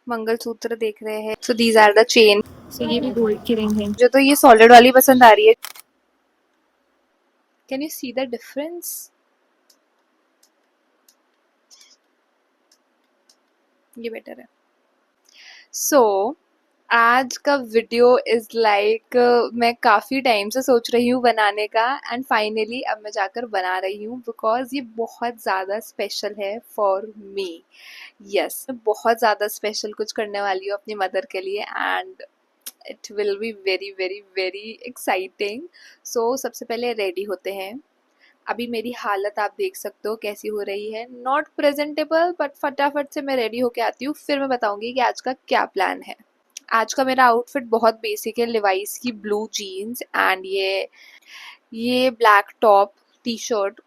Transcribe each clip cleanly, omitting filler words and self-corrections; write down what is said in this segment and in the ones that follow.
मंगलसूत्र देख रहे हैं। So these are the chain. So ये भी गोल्ड की रिंग है। मुझे तो ये सॉलिड वाली पसंद आ रही है। Can you see the difference? ये बेटर है। सो आज का वीडियो इज लाइक मैं काफ़ी टाइम से सोच रही हूँ बनाने का, एंड फाइनली अब मैं जाकर बना रही हूँ बिकॉज ये बहुत ज़्यादा स्पेशल है फॉर मी। यस, मैं बहुत ज़्यादा स्पेशल कुछ करने वाली हूँ अपनी मदर के लिए, and it will be very very very exciting. So सबसे पहले रेडी होते हैं। अभी मेरी हालत आप देख सकते हो कैसी हो रही है, नॉट प्रेजेंटेबल, बट फटाफट से मैं रेडी होके आती हूँ, फिर मैं बताऊंगी कि आज का क्या प्लान है। आज का मेरा आउटफिट बहुत बेसिक है, लिवाइस की ब्लू जीन्स एंड ये ब्लैक टॉप, टी शर्ट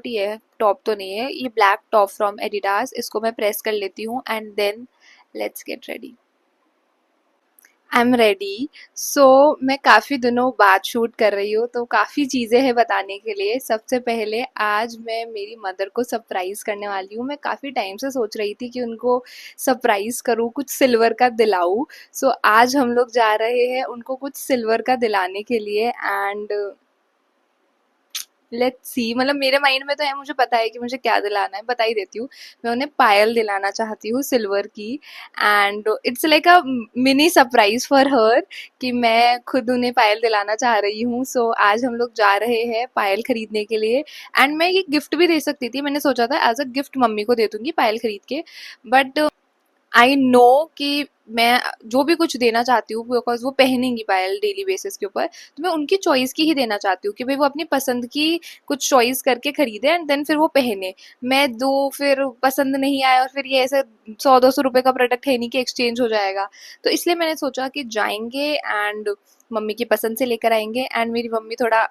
ही है, टॉप तो नहीं है। ये ब्लैक टॉप फ्रॉम एडिडास, इसको मैं प्रेस कर लेती हूँ and then let's get ready. I am ready. So मैं काफ़ी दिनों बाद शूट कर रही हूँ, तो काफ़ी चीज़ें हैं बताने के लिए। सबसे पहले आज मैं मेरी मदर को सरप्राइज़ करने वाली हूँ। मैं काफ़ी टाइम से सोच रही थी कि उनको सरप्राइज़ करूँ, कुछ सिल्वर का दिलाऊँ। सो आज हम लोग जा रहे हैं उनको कुछ सिल्वर का दिलाने के लिए, एंड लेट्स सी, मतलब मेरे माइंड में तो है, मुझे पता है कि मुझे क्या दिलाना है, बता ही देती हूँ। मैं उन्हें पायल दिलाना चाहती हूँ सिल्वर की, and it's like a mini surprise for her कि मैं खुद उन्हें पायल दिलाना चाह रही हूँ। सो आज हम लोग जा रहे हैं पायल खरीदने के लिए, एंड मैं ये गिफ्ट भी दे सकती थी, मैंने सोचा था एज अ गिफ्ट मम्मी को दे दूंगी पायल खरीद के, बट आई नो कि मैं जो भी कुछ देना चाहती हूँ बिकॉज वो पहनेंगी पायल डेली बेसिस के ऊपर, तो मैं उनकी चॉइस की ही देना चाहती हूँ कि भाई वो अपनी पसंद की कुछ चॉइस करके खरीदे एंड देन फिर वो पहने। मैं दो फिर पसंद नहीं आया और फिर ये ऐसे 100-200 रुपए का प्रोडक्ट है नहीं कि एक्सचेंज हो जाएगा। तो इसलिए मैंने सोचा कि जाएंगे एंड मम्मी की पसंद से लेकर आएंगे, एंड मेरी मम्मी थोड़ा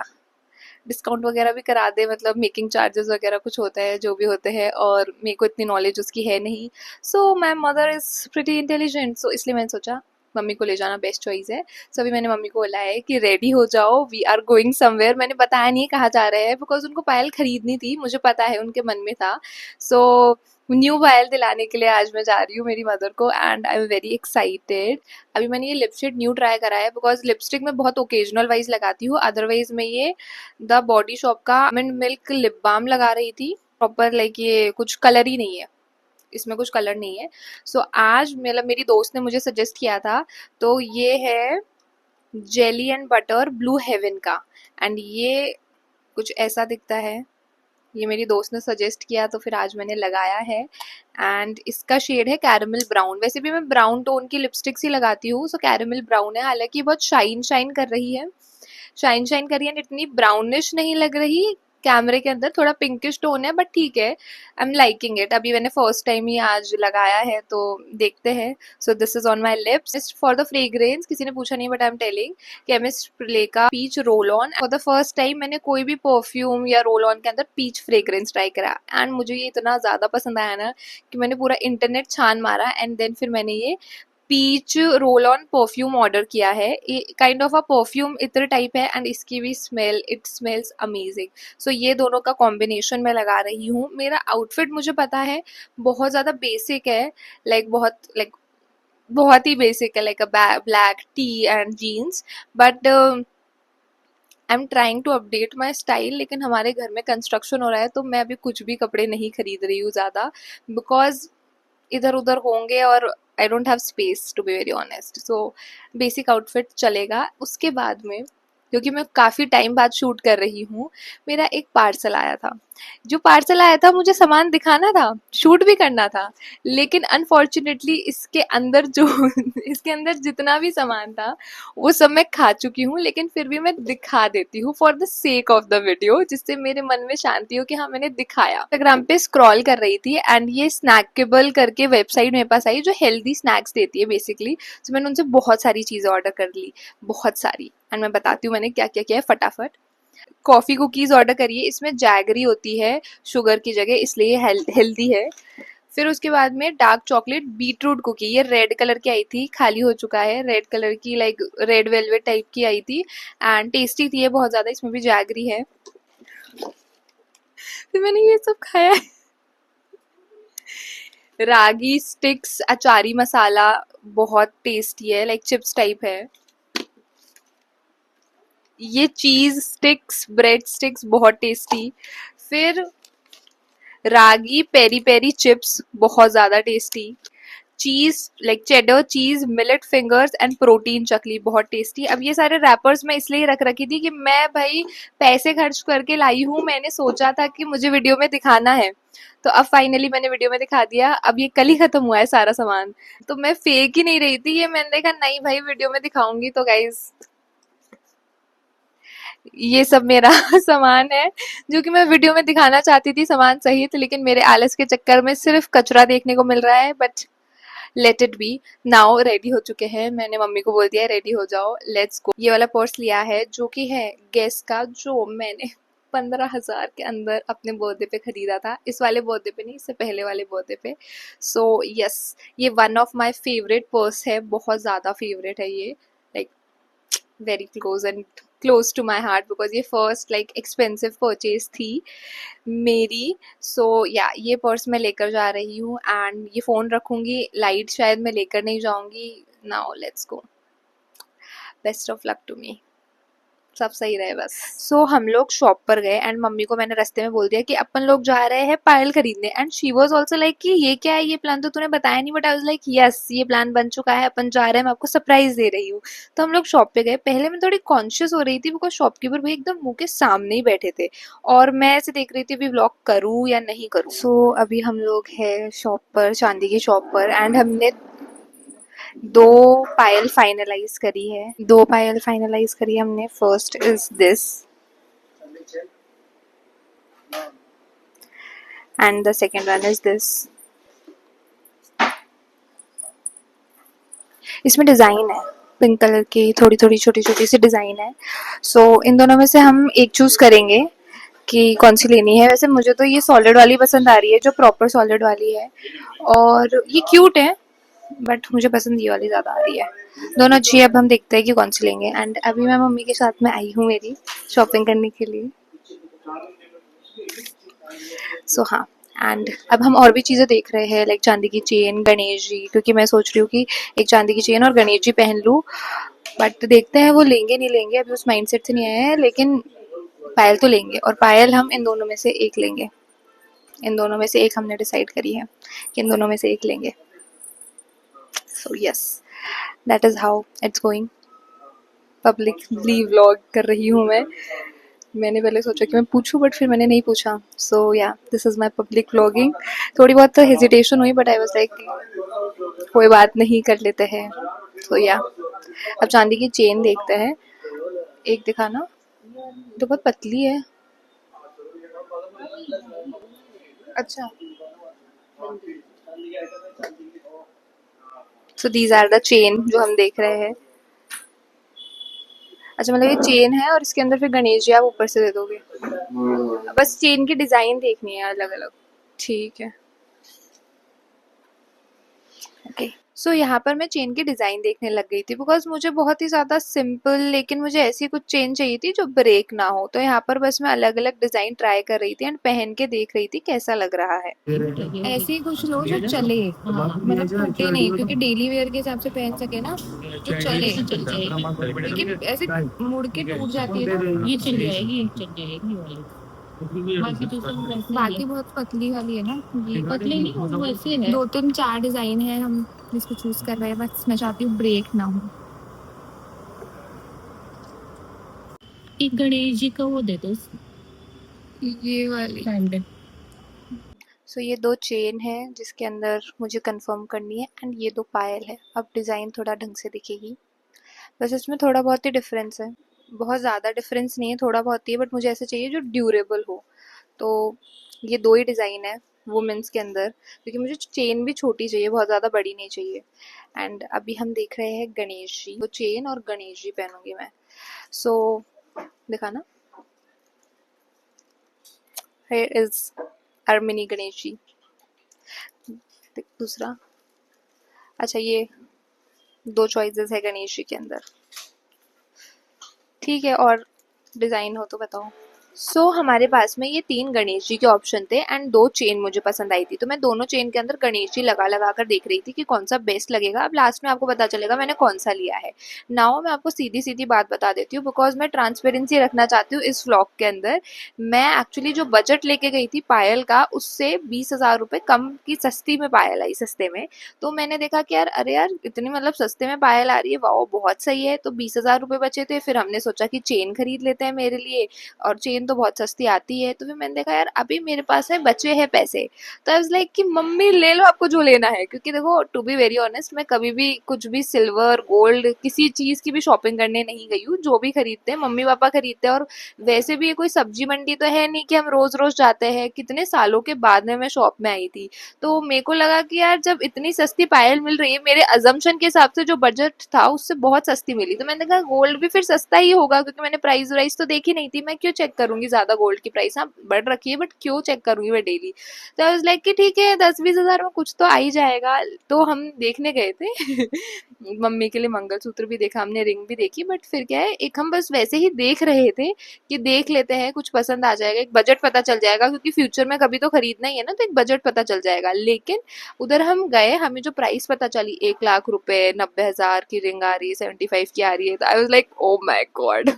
डिस्काउंट वगैरह भी करा दे, मतलब मेकिंग चार्जेस वगैरह कुछ होता है जो भी होते हैं, और मेरे को इतनी नॉलेज उसकी है नहीं। So my mother is pretty intelligent, so इसलिए मैंने सोचा मम्मी को ले जाना बेस्ट चॉइस है। सो अभी मैंने मम्मी को बोला है कि रेडी हो जाओ, वी आर गोइंग समवेयर। मैंने बताया नहीं कहाँ जा रहे हैं बिकॉज उनको पायल खरीदनी थी, मुझे पता है उनके मन में था। सो न्यू पायल दिलाने के लिए आज मैं जा रही हूँ मेरी मदर को, and I am very excited. अभी मैंने ये लिपस्टिक न्यू ट्राई करा है बिकॉज लिपस्टिक मैं बहुत ओकेजनल वाइज लगाती हूँ, अदरवाइज मैं ये द बॉडी शॉप का आलमंड मिल्क लिप बाम लगा रही थी प्रॉपर, लाइक ये कुछ कलर ही नहीं है, इसमें कुछ कलर नहीं है। सो आज मतलब मेरी दोस्त ने मुझे सजेस्ट किया था, तो ये है jelly and butter blue heaven का, एंड ये कुछ ऐसा दिखता है। ये मेरी दोस्त ने सजेस्ट किया तो फिर आज मैंने लगाया है, एंड इसका शेड है कैरमल ब्राउन। वैसे भी मैं ब्राउन टोन की लिपस्टिक्स ही लगाती हूँ, सो कैरमल ब्राउन है, हालांकि बहुत शाइन शाइन कर रही है, शाइन शाइन करी एंड इतनी ब्राउनिश नहीं लग रही। कैमरे के अंदर थोड़ा पिंकिश टोन है बट ठीक है, आई एम लाइकिंग इट। अभी मैंने फर्स्ट टाइम ही आज लगाया है तो देखते हैं। So this is on my lips. Just for the fragrance, किसी ने पूछा नहीं but I am telling, chemist play का peach roll on. For the first time मैंने कोई भी परफ्यूम या रोल ऑन के अंदर पीच फ्रेग्रेंस ट्राई करा, एंड मुझे ये इतना ज़्यादा पसंद आया ना कि मैंने पूरा इंटरनेट छान मारा, एंड देन फिर मैंने ये peach roll on perfume order किया है। काइंड ऑफ अ परफ्यूम इत्र टाइप है, एंड इसकी भी smell, it smells amazing. So ये दोनों का कॉम्बिनेशन मैं लगा रही हूँ। मेरा आउटफिट मुझे पता है बहुत ज़्यादा बेसिक है, बहुत ही बेसिक है, like a black tee and jeans, but I am trying to update my style. लेकिन हमारे घर में कंस्ट्रक्शन हो रहा है तो मैं अभी कुछ भी कपड़े नहीं खरीद रही हूँ ज़्यादा, बिकॉज इधर उधर होंगे और I don't have space to be very honest. So basic outfit चलेगा। उसके बाद में, क्योंकि मैं काफ़ी टाइम बाद शूट कर रही हूँ, मेरा एक पार्सल आया था। जो पार्सल आया था मुझे सामान दिखाना था, शूट भी करना था, लेकिन अनफॉर्चुनेटली इसके अंदर जो इसके अंदर जितना भी सामान था वो सब मैं खा चुकी हूँ, लेकिन फिर भी मैं दिखा देती हूँ for the sake of the video, जिससे मेरे मन में शांति हो कि हाँ मैंने दिखाया। इंस्टाग्राम पे स्क्रॉल कर रही थी एंड ये स्नैकेबल करके वेबसाइट मेरे पास आई जो हेल्दी स्नैक्स देती है बेसिकली। तो मैंने उनसे बहुत सारी चीज़ें ऑर्डर कर ली, बहुत सारी, एंड मैं बताती हूँ मैंने क्या क्या किया है फटाफट। कॉफ़ी कुकीज़ ऑर्डर करिए, इसमें जैगरी होती है शुगर की जगह, इसलिए हेल्दी है। फिर उसके बाद में डार्क चॉकलेट बीटरूट कुकी, ये रेड कलर की आई थी, खाली हो चुका है, रेड कलर की लाइक रेड वेलवेट टाइप की आई थी, एंड टेस्टी थी ये बहुत ज़्यादा, इसमें भी जैगरी है। फिर मैंने ये सब खाया है। रागी स्टिक्स अचारी मसाला, बहुत टेस्टी है, लाइक चिप्स टाइप है। ये चीज स्टिक्स, ब्रेड स्टिक्स, बहुत टेस्टी। फिर रागी पेरी पेरी चिप्स, बहुत ज्यादा टेस्टी। चीज लाइक चेडर चीज, मिलेट फिंगर्स एंड प्रोटीन चकली, बहुत टेस्टी। अब ये सारे रैपर्स मैं इसलिए रख रखी थी कि मैं भाई पैसे खर्च करके लाई हूँ, मैंने सोचा था कि मुझे वीडियो में दिखाना है, तो अब फाइनली मैंने वीडियो में दिखा दिया। अब ये कल ही खत्म हुआ है सारा सामान, तो मैं फेंक ही नहीं रही थी ये, मैंने देखा नहीं भाई वीडियो में दिखाऊंगी। तो गाइज ये सब मेरा सामान है जो कि मैं वीडियो में दिखाना चाहती थी सामान सहित, लेकिन मेरे आलस के चक्कर में सिर्फ कचरा देखने को मिल रहा है। But let it be. Now ready हो चुके हैं, मैंने मम्मी को बोल दिया रेडी हो जाओ, लेट्स गो। ये वाला पर्स लिया है जो कि है गेस का, जो मैंने 15,000 के अंदर अपने बर्थडे पे खरीदा था। इस वाले बर्थडे पे नहीं, इससे पहले वाले बर्थडे पे। सो यस, ये one of my favourite purse है, बहुत ज़्यादा फेवरेट है ये, like very close and close to my heart, because ये फर्स्ट लाइक एक्सपेंसिव परचेज थी मेरी। सो या ये पर्स मैं लेकर जा रही हूँ एंड ये फ़ोन रखूँगी, लाइट शायद मैं लेकर नहीं जाऊँगी। Now let's go, best of luck to me, सब सही रहे बस। हम लोग शॉप पर गए एंड मम्मी को मैंने रास्ते में बोल दिया कि अपन लोग जा रहे हैं पायल खरीदने, and she was also like कि ये क्या है, ये प्लान तो तूने बताया नहीं। But I was like yes, ये प्लान बन चुका है, अपन जा रहे हैं, मैं आपको सरप्राइज दे रही हूँ। तो हम लोग शॉप पे गए। पहले मैं थोड़ी कॉन्शियस हो रही थी बिकॉज शॉपकीपर भाई एकदम मुंह के सामने ही बैठे थे और मैं ऐसे देख रही थी अभी व्लॉग करूँ या नहीं करूँ। अभी हम लोग है शॉप पर, चांदी की शॉप पर, एंड हमने दो पायल फाइनलाइज करी है, दो पायल फाइनलाइज करी है हमने। First is this and the second one is this. इसमें डिज़ाइन है पिंक कलर की, थोड़ी थोड़ी छोटी छोटी सी डिज़ाइन है। इन दोनों में से हम एक चूज़ करेंगे कि कौन सी लेनी है। वैसे मुझे तो ये सॉलिड वाली पसंद आ रही है, जो प्रॉपर सॉलिड वाली है, और ये क्यूट है, बट मुझे पसंद ये वाली ज़्यादा आ रही है। दोनों अच्छी है, अब हम देखते हैं कि कौन सी लेंगे। एंड अभी मैं मम्मी के साथ में आई हूँ मेरी शॉपिंग करने के लिए। हाँ, एंड अब हम और भी चीज़ें देख रहे हैं, लाइक चांदी की चेन, गणेश जी, क्योंकि मैं सोच रही हूँ कि एक चांदी की चेन और गणेश जी पहन लूँ। बट देखते हैं वो लेंगे नहीं लेंगे, अभी उस माइंडसेट से नहीं आए हैं, लेकिन पायल तो लेंगे, और पायल हम इन दोनों में से एक लेंगे। इन दोनों में से एक हमने डिसाइड करी है कि इन दोनों में से एक लेंगे। Yes, that is how it's going. Publicly vlog कर रही हूँ मैं। मैंने पहले सोचा कि मैं पूछूं, बट फिर मैंने नहीं पूछा। या this is my public vlogging. थोड़ी बहुत तो हेजिटेशन हुई, बट आई वाज लाइक कोई बात नहीं, कर लेते हैं। या अब चांदी की चेन देखते हैं, एक दिखाना, तो बहुत पतली है। अच्छा, दीज आर द चेन जो हम देख रहे हैं। अच्छा, मतलब ये चेन है और इसके अंदर फिर गणेश जी आप ऊपर से दे दोगे। बस चेन की डिजाइन देखनी है अलग अलग। ठीक है, ओके। यहाँ पर मैं चेन की डिज़ाइन देखने लग गई थी, बिकॉज मुझे बहुत ही ज़्यादा सिंपल, लेकिन मुझे ऐसी कुछ चेन चाहिए थी जो ब्रेक ना हो। तो यहाँ पर बस मैं अलग अलग डिज़ाइन ट्राई कर रही थी एंड पहन के देख रही थी कैसा लग रहा है। ऐसे ही कुछ लो जो चले, मतलब टूटे नहीं, क्योंकि डेली वेयर के हिसाब से पहन सके ना, जो चले। लेकिन ऐसे मुड़ के टूट जाती है ना। ये चल जाएगी, चल जाएगी वाली। बाकी तो सब वैसे ही बाकी है। बहुत पतली वाली है ना ये। पतले नहीं, वो वैसे है। दो तीन चार डिजाइन है, हम जिसको चूज कर रहे हैं, बस मैं चाहती हूँ ब्रेक ना हो। एक गणेश जी का वो दे दो, ये वाली। सैंडल। ये दो चेन है जिसके अंदर मुझे कंफर्म करनी है, एंड ये दो पायल है। अब डिज़ाइन थोड़ा ढंग से दिखेगी, बस इसमें थोड़ा बहुत ही डिफरेंस है, बहुत ज़्यादा डिफरेंस नहीं है, थोड़ा बहुत ही है, बट मुझे ऐसे चाहिए जो ड्यूरेबल हो। तो ये दो ही डिज़ाइन है वुमेंस के अंदर, क्योंकि मुझे चेन भी छोटी चाहिए, बहुत ज़्यादा बड़ी नहीं चाहिए। एंड अभी हम देख रहे हैं गणेश जी, तो चेन और गणेश जी पहनूंगी मैं। सो दिखाना, here is our mini Ganesh ji. दूसरा, अच्छा ये दो चॉइसेस है गणेश जी के अंदर। ठीक है, और डिज़ाइन हो तो बताओ। हमारे पास में ये 3 गणेश जी के ऑप्शन थे एंड 2 चेन मुझे पसंद आई थी। तो मैं दोनों चेन के अंदर गणेश जी लगा-लगा कर देख रही थी कि कौन-सा बेस्ट लगेगा। अब लास्ट में आपको पता चलेगा मैंने कौन-सा लिया है। नाउ मैं आपको सीधी-सीधी बात बता देती हूँ बिकॉज़ मैं ट्रांसपेरेंसी रखना चाहती हूँ इस व्लॉग के अंदर। मैं एक्चुअली जो बजट लेके गई थी पायल का उससे 20,000 रुपए कम की सस्ती में पायल आई सस्ते में। तो मैंने देखा कि यार अरे यार इतनी मतलब सस्ते में पायल आ रही है, वाओ बहुत सही है। तो 20,000 रुपए बचे थे, फिर हमने सोचा कि चेन खरीद लेते हैं मेरे लिए और चेन तो बहुत सस्ती आती है। तो फिर मैंने देखा यार अभी मेरे पास है बचे हैं पैसे, तो आई वाज लाइक कि मम्मी ले लो आपको जो लेना है। क्योंकि देखो टू बी वेरी ऑनेस्ट मैं कभी भी कुछ भी सिल्वर गोल्ड किसी चीज की भी शॉपिंग करने नहीं गई हूँ। जो भी खरीदते हैं मम्मी पापा खरीदते हैं। और वैसे भी ये कोई सब्जी मंडी तो है नहीं कि हम रोज रोज जाते हैं। कितने सालों के बाद में मैं शॉप में आई थी, तो मेरे को लगा कि यार जब इतनी सस्ती पायल मिल रही है मेरे अजम्पशन के हिसाब से जो बजट था उससे बहुत सस्ती मिली, तो मैंने कहा गोल्ड भी फिर सस्ता ही होगा। क्योंकि मैंने प्राइस वाइस तो देखी नहीं थी, मैं क्यों चेक करूंगी ज्यादा गोल्ड की प्राइस, हाँ बढ़ रखी है बट क्यों चेक करूंगी मैं डेली। तो आई वाज लाइक कि ठीक है 10-20 हजार में कुछ तो आ ही जाएगा। तो हम देखने गए थे मम्मी के लिए मंगलसूत्र भी देखा हमने, रिंग भी देखी, बट फिर क्या है एक हम बस वैसे ही देख रहे थे कि देख लेते हैं कुछ पसंद आ जाएगा, एक बजट पता चल जाएगा क्योंकि फ्यूचर में कभी तो खरीदना ही है ना, तो एक बजट पता चल जाएगा। लेकिन उधर हम गए, हमें जो प्राइस पता चली 1 लाख रुपए, 90,000 की रिंग आ रही है, 75 की आ रही है। तो I was like oh my God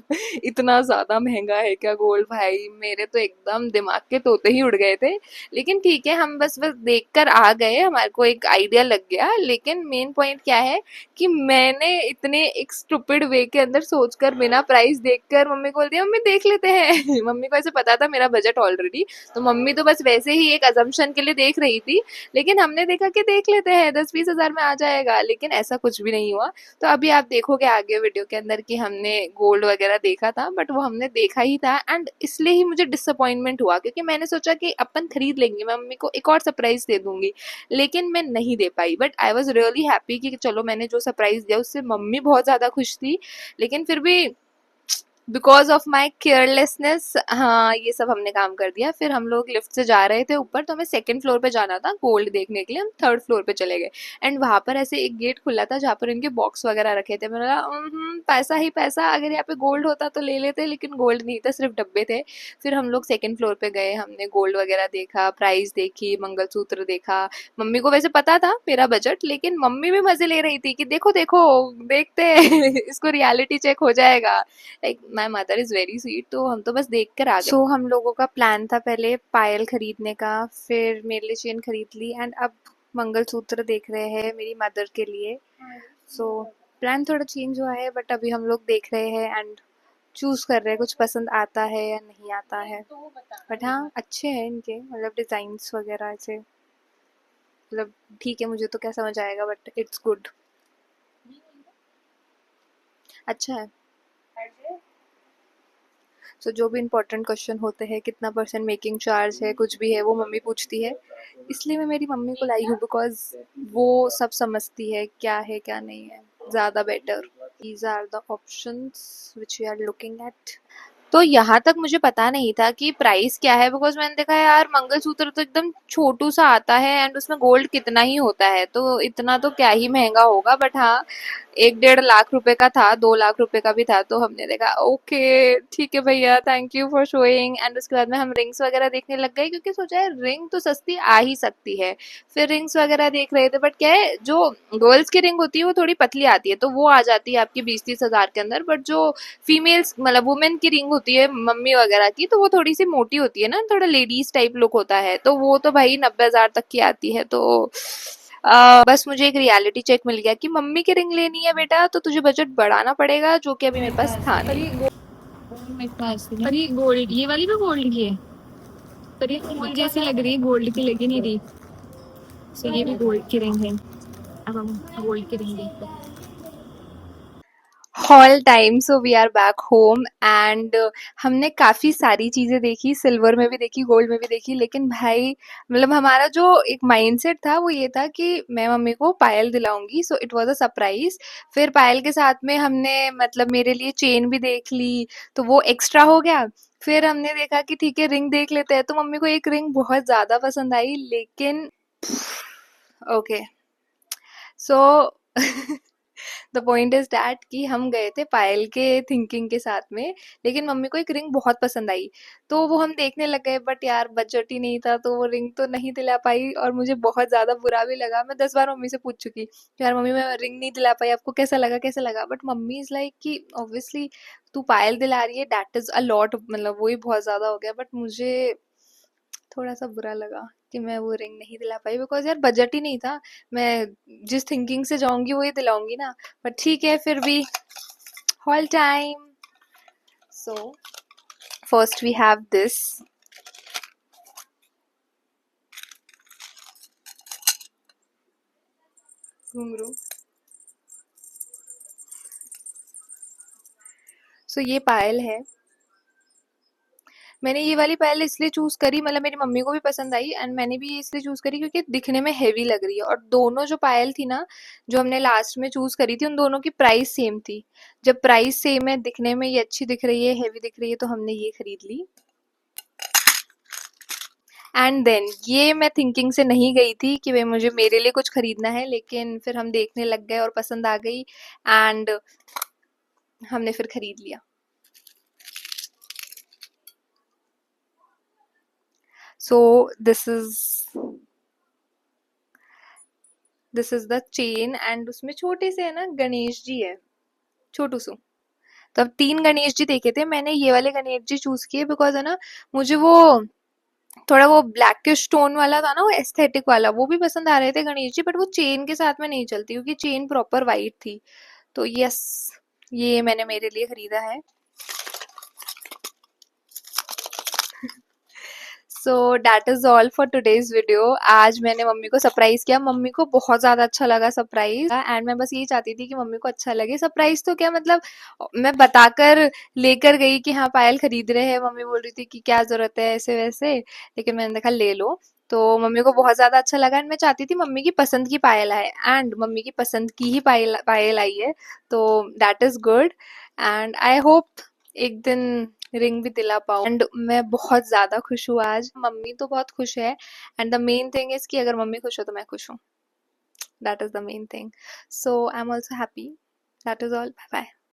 इतना ज्यादा महंगा है क्या गोल्ड भाई। मेरे तो एकदम दिमाग के तोते ही उड़ गए थे। लेकिन ठीक है हम बस बस देख कर आ गए, हमारे को एक आइडिया लग गया। लेकिन मेन पॉइंट क्या है कि मैंने इतने एक स्टूपिड वे के अंदर सोचकर बिना प्राइस देखकर मम्मी को बोल दिया मम्मी देख लेते हैं मम्मी को ऐसे पता था मेरा बजट ऑलरेडी, तो मम्मी तो बस वैसे ही एक अजम्पशन के लिए देख रही थी। लेकिन हमने देखा कि देख लेते हैं 10-20 हजार में आ जाएगा, लेकिन ऐसा कुछ भी नहीं हुआ। तो अभी आप देखोगे आगे वीडियो के अंदर कि हमने गोल्ड वगैरह देखा था, बट वो हमने देखा ही था एंड इसलिए ही मुझे डिसअपॉइंटमेंट हुआ क्योंकि मैंने सोचा कि अपन खरीद लेंगे, मैं मम्मी को एक और सरप्राइज दे दूंगी। लेकिन मैं नहीं दे पाई, but I was really happy कि चलो मैंने जो सरप्राइज दिया उससे मम्मी बहुत ज्यादा खुश थी। लेकिन फिर भी बिकॉज ऑफ माई केयरलेसनेस हाँ ये सब हमने काम कर दिया। फिर हम लोग लिफ्ट से जा रहे थे ऊपर, तो हमें सेकंड फ्लोर पे जाना था गोल्ड देखने के लिए, हम थर्ड फ्लोर पे चले गए। एंड वहां पर ऐसे एक गेट खुला था जहाँ पर इनके बॉक्स वगैरह रखे थे। मैंने बोला पैसा ही पैसा, अगर यहाँ पे गोल्ड होता तो ले लेते, लेकिन गोल्ड नहीं था सिर्फ डब्बे थे। फिर हम लोग सेकंड फ्लोर पे गए, हमने गोल्ड वगैरह देखा, प्राइस देखी, मंगलसूत्र देखा। मम्मी को वैसे पता था मेरा बजट, लेकिन मम्मी भी मजे ले रही थी कि देखो देखो देखते हैं इसको रियलिटी चेक हो जाएगा। Like my mother is very sweet, तो हम तो बस देख कर आ गए। हम लोगों का प्लान था पहले पायल खरीदने का, फिर मेरे लिए चेन खरीद ली एंड अब मंगलसूत्र देख रहे हैं मेरी मदर के लिए। प्लान थोड़ा चेंज हुआ है बट अभी हम लोग देख रहे हैं एंड चूज कर रहे हैं कुछ पसंद आता है या नहीं आता है। बट हाँ अच्छे हैं इनके मतलब डिजाइन्स वगैरह ऐसे, मतलब ठीक है मुझे तो क्या समझ आएगा बट इट्स गुड, अच्छा है। जो भी इम्पोर्टेंट क्वेश्चन होते हैं कितना परसेंट मेकिंग चार्ज है कुछ भी है वो मम्मी पूछती है, इसलिए मैं मेरी मम्मी को लाई हूँ बिकॉज वो सब समझती है क्या है क्या नहीं है ज़्यादा better. These are the options which we are looking at. तो यहाँ तक मुझे पता नहीं था कि प्राइस क्या है बिकॉज मैंने देखा यार मंगलसूत्र तो एकदम छोटू सा आता है एंड उसमें गोल्ड कितना ही होता है, तो इतना तो क्या ही महंगा होगा। बट हाँ 1-1.5 लाख रुपए का था, 2 लाख रुपए का भी था, तो हमने देखा ओके ठीक है भैया thank you for showing. And उसके बाद में हम रिंग्स वगैरह देखने लग गए क्योंकि सोचा है रिंग तो सस्ती आ ही सकती है। फिर रिंग्स वगैरह देख रहे थे, बट क्या है जो गर्ल्स की रिंग होती है वो थोड़ी पतली आती है, तो वो आ जाती है आपकी 20-30 हजार के अंदर। बट जो फीमेल्स मतलब वुमेन की रिंग होती है मम्मी वगैरह की, तो वो थोड़ी सी मोटी होती है ना, थोड़ा लेडीज टाइप लुक होता है, तो वो तो भाई 90,000 तक की आती है। तो बस मुझे एक रियलिटी चेक मिल गया कि मम्मी की रिंग लेनी है बेटा तो तुझे बजट बढ़ाना पड़ेगा, जो कि अभी मेरे पास था पर नहीं। ये गोल्ड ये वाली भी गोल्ड की है, पर ये गोल्ड जैसी लग रही है, गोल्ड की लगी नहीं रही। सो ये भी गोल्ड की रिंग है। अब हम गोल्ड की रिंग देखते हैं। Haul time so we are back home and हमने काफी सारी चीजें देखी, सिल्वर में भी देखी गोल्ड में भी देखी। लेकिन भाई मतलब हमारा जो एक माइंडसेट था वो ये था कि मैं मम्मी को पायल दिलाऊंगी, so it was a surprise. फिर पायल के साथ में हमने मतलब मेरे लिए चेन भी देख ली, तो वो एक्स्ट्रा हो गया। फिर हमने देखा कि ठीक है रिंग देख लेते हैं, तो मम्मी को एक रिंग बहुत ज्यादा पसंद आई, लेकिन okay so the point is that कि हम गए थे पायल के थिंकिंग के साथ में, लेकिन मम्मी को एक रिंग बहुत पसंद आई, तो वो हम देखने लग गए, बट यार बजट ही नहीं था, तो वो रिंग तो नहीं दिला पाई, और मुझे बहुत ज्यादा बुरा भी लगा। मैं 10 बार मम्मी से पूछ चुकी कि यार मम्मी मैं रिंग नहीं दिला पाई, आपको कैसा लगा, कैसा लगा, बट मम्मी इज लाइक कि ऑब्वियसली तू पायल दिला रही है, दैट इज अ लॉट, मतलब वही बहुत ज्यादा हो गया, बट मुझे थोड़ा सा बुरा लगा कि मैं वो रिंग नहीं दिला पाई, बिकॉज यार बजट ही नहीं था। मैं जिस थिंकिंग से जाऊंगी वही दिलाऊंगी ना, बट ठीक है फिर भी haul time. So first we have this घुंघरू। सो ये पायल है, मैंने ये वाली पायल इसलिए चूज करी, मतलब मेरी मम्मी को भी पसंद आई, एंड मैंने भी ये इसलिए चूज करी क्योंकि दिखने में हैवी लग रही है, और दोनों जो पायल थी ना, जो हमने लास्ट में चूज करी थी, उन दोनों की प्राइस सेम थी। जब प्राइस सेम है, दिखने में ये अच्छी दिख रही है, हैवी दिख रही है, तो हमने ये खरीद ली। एंड देन ये मैं थिंकिंग से नहीं गई थी कि भाई मुझे मेरे लिए कुछ खरीदना है, लेकिन फिर हम देखने लग गए और पसंद आ गई, एंड हमने फिर खरीद लिया। सो this is this is the chain, and उसमें छोटे से है ना गणेश जी है, छोटू सु। तो अब 3 गणेश जी देखे थे, मैंने ये वाले गणेश जी चूज किए बिकॉज है ना, मुझे वो थोड़ा वो ब्लैकिश स्टोन वाला था ना, वो एस्थेटिक वाला, वो भी पसंद आ रहे थे गणेश जी, बट वो चेन के साथ में नहीं चलती क्योंकि चेन प्रॉपर वाइट थी। तो यस, ये मैंने मेरे लिए खरीदा है। So that is all for today's video. आज मैंने मम्मी को सरप्राइज किया, मम्मी को बहुत ज्यादा अच्छा लगा सरप्राइज, एंड मैं बस यही चाहती थी कि मम्मी को अच्छा लगे सरप्राइज। तो क्या मतलब, मैं बताकर लेकर गई कि हाँ पायल खरीद रहे हैं, मम्मी बोल रही थी कि क्या जरूरत है ऐसे वैसे, लेकिन मैंने देखा ले लो, तो मम्मी को बहुत ज्यादा अच्छा लगा, एंड मैं चाहती थी मम्मी की पसंद की पायल आए, एंड मम्मी की पसंद की ही पायल पायल आई है, तो that is good, and I hope एक दिन रिंग भी दिला पाऊँ, एंड मैं बहुत ज्यादा खुश हूँ आज। मम्मी तो बहुत खुश है, and the main thing is कि अगर मम्मी खुश हो तो मैं खुश हूँ, that is the main thing. So I am also happy. That is all, bye bye.